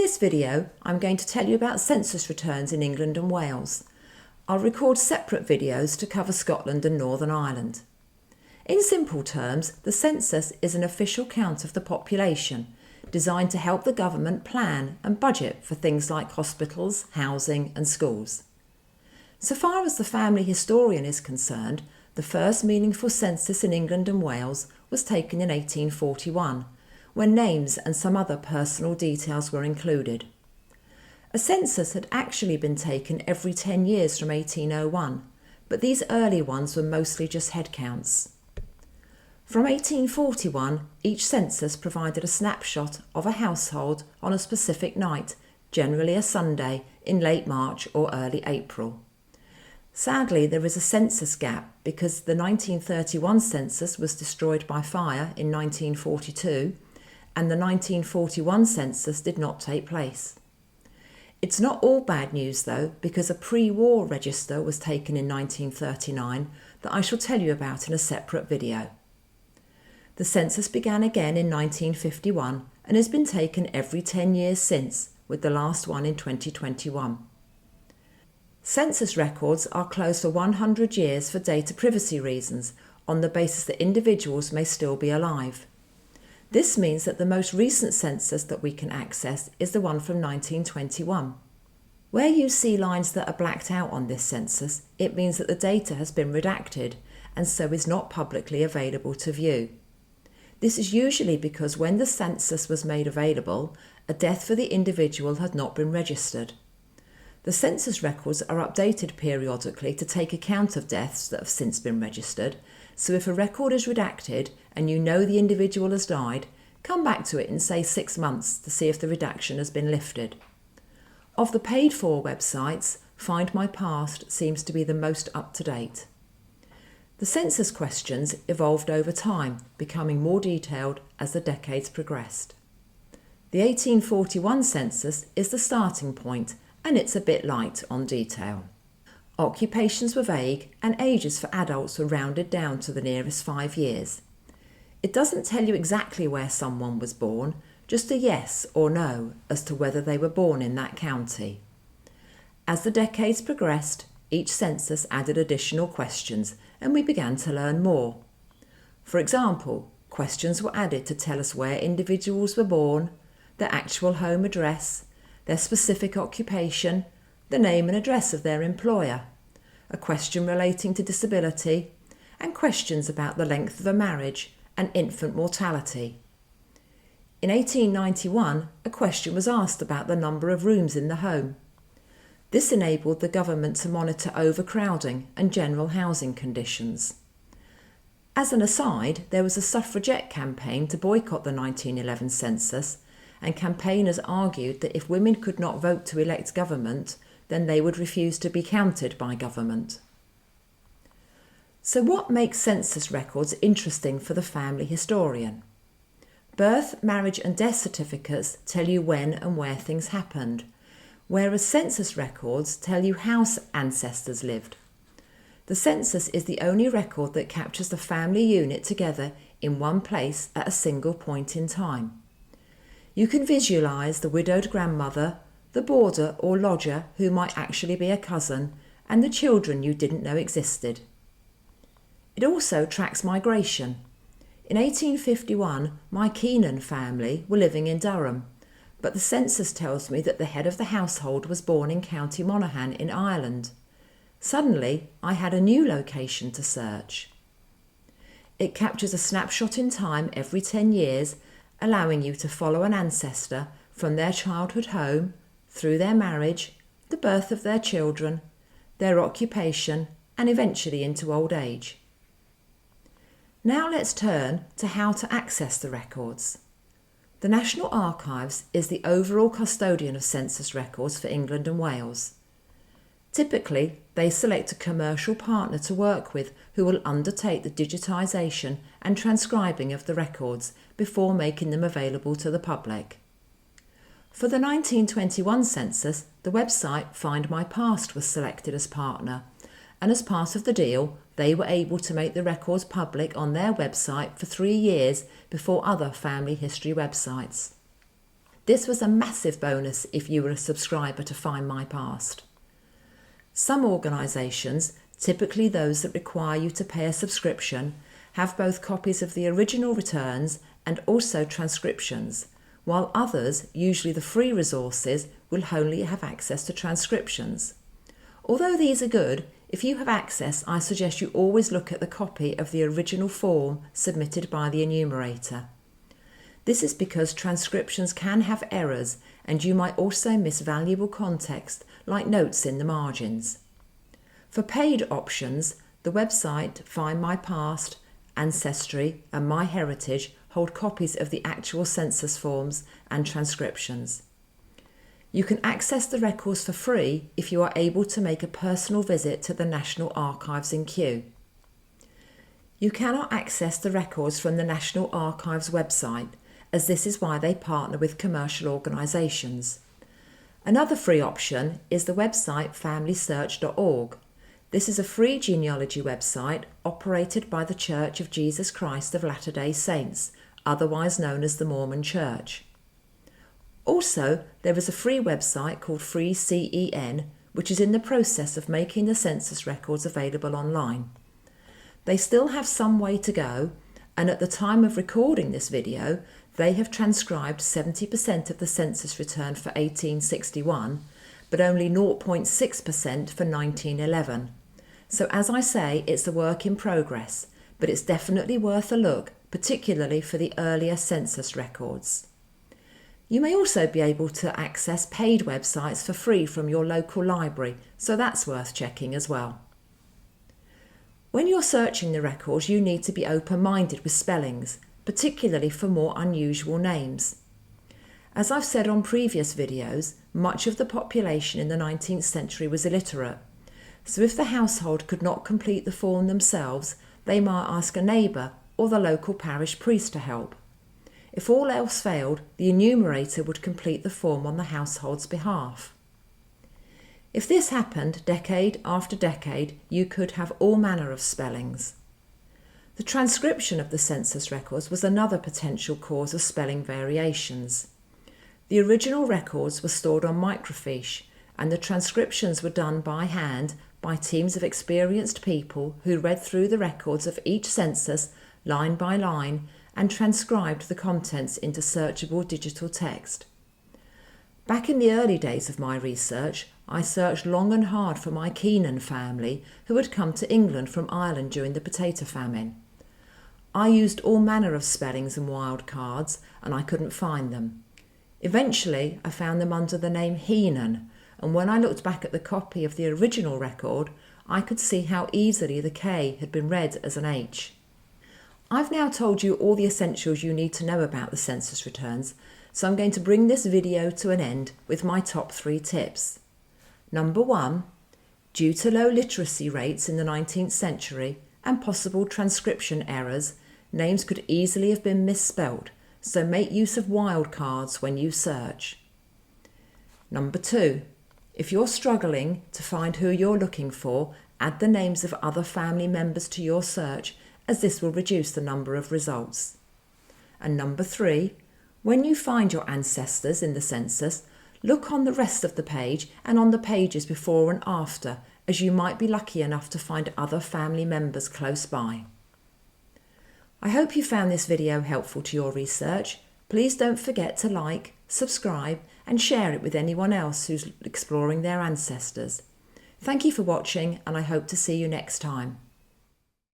this video, I'm going to tell you about census returns in England and Wales. I'll record separate videos to cover Scotland and Northern Ireland. In simple terms, the census is an official count of the population, designed to help the government plan and budget for things like hospitals, housing and schools. So far as the family historian is concerned, the first meaningful census in England and Wales was taken in 1841, when names and some other personal details were included. A census had actually been taken every 10 years from 1801, but these early ones were mostly just head counts. From 1841, each census provided a snapshot of a household on a specific night, generally a Sunday, in late March or early April. Sadly, there is a census gap because the 1931 census was destroyed by fire in 1942 and the 1941 census did not take place. It's not all bad news though, because a pre-war register was taken in 1939 that I shall tell you about in a separate video. The census began again in 1951 and has been taken every 10 years since, with the last one in 2021. Census records are closed for 100 years for data privacy reasons, on the basis that individuals may still be alive. This means that the most recent census that we can access is the one from 1921. Where you see lines that are blacked out on this census, it means that the data has been redacted and so is not publicly available to view. This is usually because when the census was made available, a death for the individual had not been registered. The census records are updated periodically to take account of deaths that have since been registered, so if a record is redacted and you know the individual has died, come back to it in say 6 months to see if the redaction has been lifted. Of the paid-for websites, Find My Past seems to be the most up-to-date. The census questions evolved over time, becoming more detailed as the decades progressed. The 1841 census is the starting point, and it's a bit light on detail. Occupations were vague and ages for adults were rounded down to the nearest 5 years. It doesn't tell you exactly where someone was born, just a yes or no as to whether they were born in that county. As the decades progressed, each census added additional questions and we began to learn more. For example, questions were added to tell us where individuals were born, their actual home address, their specific occupation, the name and address of their employer, a question relating to disability, and questions about the length of a marriage and infant mortality. In 1891, a question was asked about the number of rooms in the home. This enabled the government to monitor overcrowding and general housing conditions. As an aside, there was a suffragette campaign to boycott the 1911 census, and campaigners argued that if women could not vote to elect government, then they would refuse to be counted by government. So what makes census records interesting for the family historian? Birth, marriage and death certificates tell you when and where things happened, whereas census records tell you how ancestors lived. The census is the only record that captures the family unit together in one place at a single point in time. You can visualise the widowed grandmother, the boarder or lodger who might actually be a cousin, and the children you didn't know existed. It also tracks migration. In 1851, my Keenan family were living in Durham, but the census tells me that the head of the household was born in County Monaghan in Ireland. Suddenly, I had a new location to search. It captures a snapshot in time every 10 years, allowing you to follow an ancestor from their childhood home, through their marriage, the birth of their children, their occupation, and eventually into old age. Now let's turn to how to access the records. The National Archives is the overall custodian of census records for England and Wales. Typically, they select a commercial partner to work with who will undertake the digitisation and transcribing of the records before making them available to the public. For the 1921 census, the website Find My Past was selected as partner, and as part of the deal, they were able to make the records public on their website for 3 years before other family history websites. This was a massive bonus if you were a subscriber to Find My Past. Some organisations, typically those that require you to pay a subscription, have both copies of the original returns and also transcriptions, while others, usually the free resources, will only have access to transcriptions. Although these are good, if you have access, I suggest you always look at the copy of the original form submitted by the enumerator. This is because transcriptions can have errors and you might also miss valuable context like notes in the margins. For paid options, the website Find My Past, Ancestry and MyHeritage hold copies of the actual census forms and transcriptions. You can access the records for free if you are able to make a personal visit to the National Archives in Kew. You cannot access the records from the National Archives website, as this is why they partner with commercial organisations. Another free option is the website familysearch.org. This is a free genealogy website operated by the Church of Jesus Christ of Latter-day Saints, otherwise known as the Mormon Church. Also, there is a free website called FreeCEN, which is in the process of making the census records available online. They still have some way to go, and at the time of recording this video, they have transcribed 70% of the census return for 1861, but only 0.6% for 1911. So as I say, it's a work in progress, but it's definitely worth a look, particularly for the earlier census records. You may also be able to access paid websites for free from your local library, so that's worth checking as well. When you're searching the records, you need to be open-minded with spellings, particularly for more unusual names. As I've said on previous videos, much of the population in the 19th century was illiterate, so if the household could not complete the form themselves, they might ask a neighbour or the local parish priest to help. If all else failed, the enumerator would complete the form on the household's behalf. If this happened decade after decade, you could have all manner of spellings. The transcription of the census records was another potential cause of spelling variations. The original records were stored on microfiche, and the transcriptions were done by hand by teams of experienced people who read through the records of each census line by line and transcribed the contents into searchable digital text. Back in the early days of my research, I searched long and hard for my Keenan family who had come to England from Ireland during the potato famine. I used all manner of spellings and wildcards and I couldn't find them. Eventually, I found them under the name Heenan, and when I looked back at the copy of the original record, I could see how easily the K had been read as an H. I've now told you all the essentials you need to know about the census returns, so I'm going to bring this video to an end with my top 3 tips. Number 1, due to low literacy rates in the 19th century and possible transcription errors, names could easily have been misspelt, so make use of wildcards when you search. Number 2, if you're struggling to find who you're looking for, add the names of other family members to your search, as this will reduce the number of results. And number 3, when you find your ancestors in the census, look on the rest of the page and on the pages before and after, as you might be lucky enough to find other family members close by. I hope you found this video helpful to your research. Please don't forget to like, subscribe and share it with anyone else who's exploring their ancestors. Thank you for watching, and I hope to see you next time.